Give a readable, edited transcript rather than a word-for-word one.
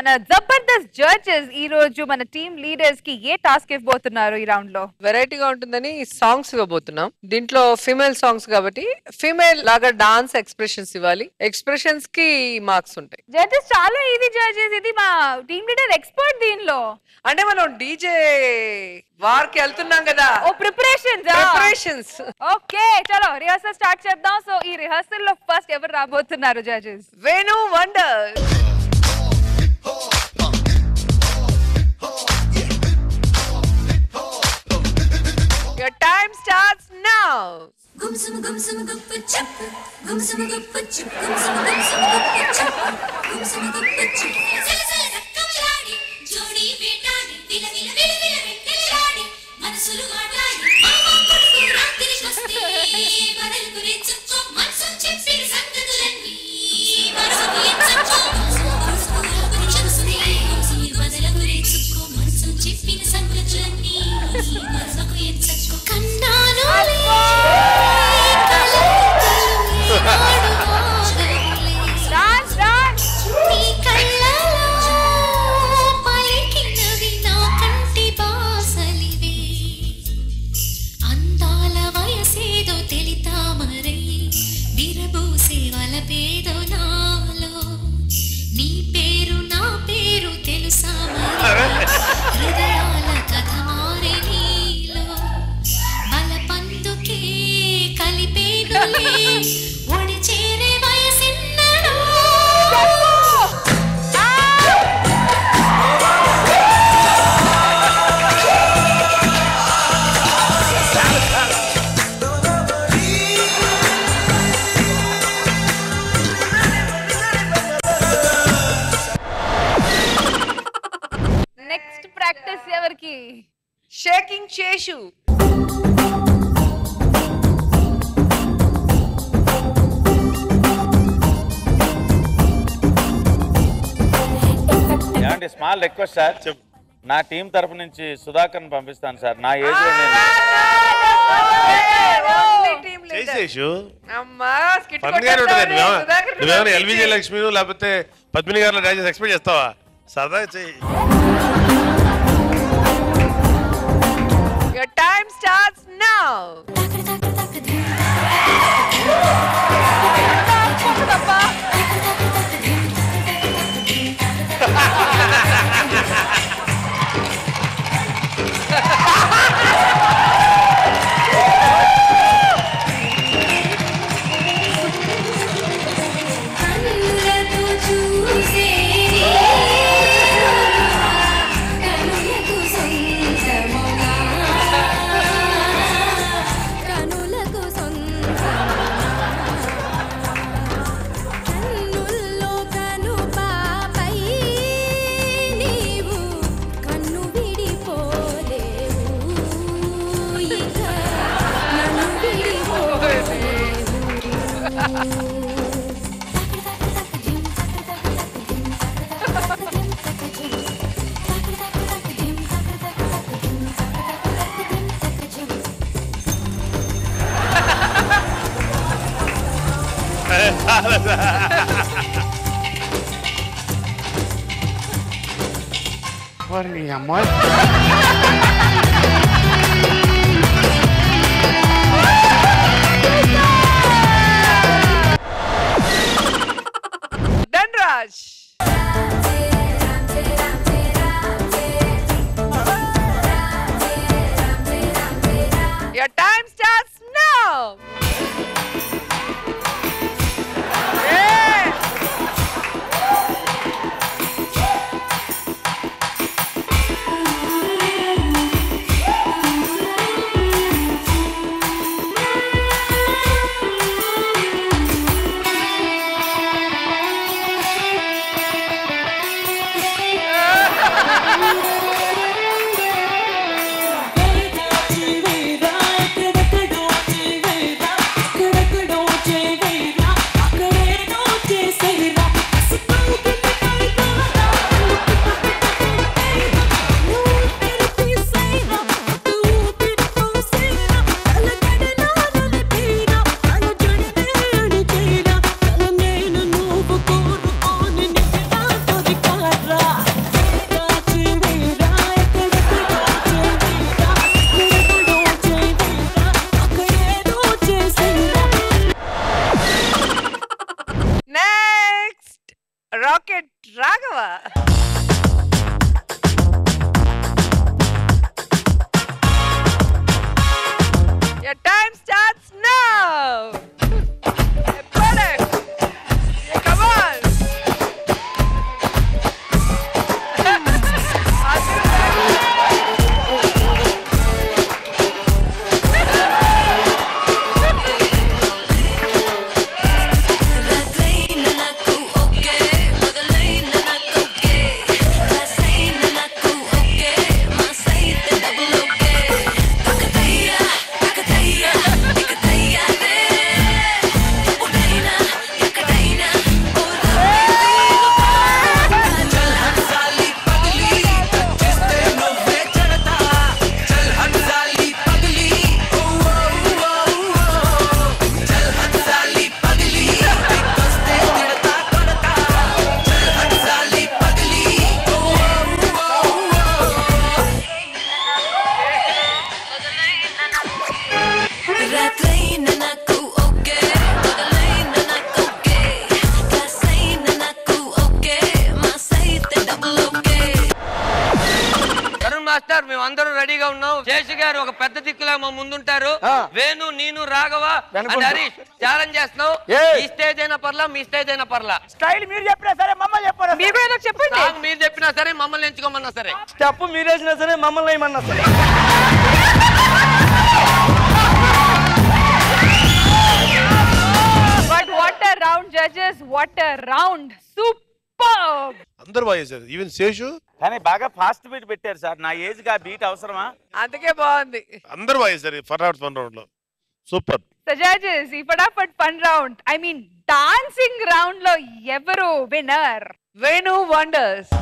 మన జబర్దస్త్ జడ్జెస్ ఈ రోజు మన టీమ్ లీడర్స్ కి ఏ టాస్క్ ఇవ్వబోతున్నారు ఈ రౌండ్ లో? వెరైటీగా ఉంటుందని సాంగ్స్ ఇవ్వబోతున్నాం. దీంట్లో ఫీమేల్ సాంగ్స్ కాబట్టి ఫీమేల్ లాగా డాన్స్ ఎక్స్ప్రెషన్స్ ఇవ్వాలి. ఎక్స్ప్రెషన్స్ కి మార్క్స్ ఉంటాయి. జడ్జెస్ చాలా ఈజీ జడ్జెస్, ఇది మా టీమ్ లీడర్ ఎక్స్పర్ట్ దీనిలో. అంటే మనం డీజే వార్ కి వెళ్తున్నాం కదా. ఓ ప్రిపరేషన్స్. ఓకే చలో రిహర్సల్ స్టార్ట్ చేద్దాం. సో ఈ రిహర్సల్ లో ఫస్ట్ ఎవరు రాబోతున్నారు judges? Venu wonder. Your time starts now. Gum sum guppa chup, gum sum guppa chup, gum sum guppa chup, gum sum guppa chup. Sala sala rakkamladi, jodi vetadi, vila vila vila vila vettaladi, manasulu maatadi, mama koduku rattiri koste, badalu gurinchukko, mansu cheppina sangatulani, manasu enchukko, mansu gurinchuste, badalu gurinchukko, mansu cheppina sangatulani, manasu enchukko, kannanu shaking చేషు. ఏమండి small request sir, నా team తరఫు నుంచి సుధాకర్ పంపిస్తాను sir. నా age లో నువ్వేమైనా ఎల్విజే లక్ష్మి లేకపోతే పద్మిని గారిలో డాన్స్ ఎక్స్పెక్ట్ చేస్తావా? సరదాగా చెయ్యి. Your time starts now. అమ్మాయి Dhanraj. Your time starts now. Rocket Raghava. Your time starts now. Product. Come on. Master మేము అందరూ రెడీగా ఉన్నాం. శేషు గారు ఒక పెద్ద దిక్కులా మా ముందుంటారు. వేణు, నేను, రాఘవ అండ్ హరీష్ ఛాలెంజ్ చేస్తున్నాం. ఈ స్టేజ్ అయినా పర్లా, మీ స్టేజ్ అయినా పర్లా. స్టైల్ మీరు చెప్పినా సరే మమ్మల్ని చెప్పారు. మీరు కూడా ఏదో చెప్పండి. సాంగ్ మీరు చెప్పినా సరే, మమ్మల్ని ఎంచుకోమన్నా సరే. స్టెప్ మీరు వేసినా సరే, మమ్మల్ని ఏమన్నా సరే. But what a round, judges! What a round! Superb! అందరు బాగా చేశారు, ఈవెన్ శేషు. కానీ బాగా ఫాస్ట్ బీట్ పెట్టారు సార్. నా ఏజ్ గా బీట్ అవసరమా? అందుకే బాగుంది. అందరు బాగా చేశారు ఫటాఫట్ ఫన్ రౌండ్ లో. సూపర్. So judges, ఈ ఫటాఫట్ fun round, I mean dancing round లో ఎవరు విన్నర్? వేణు వండర్స్.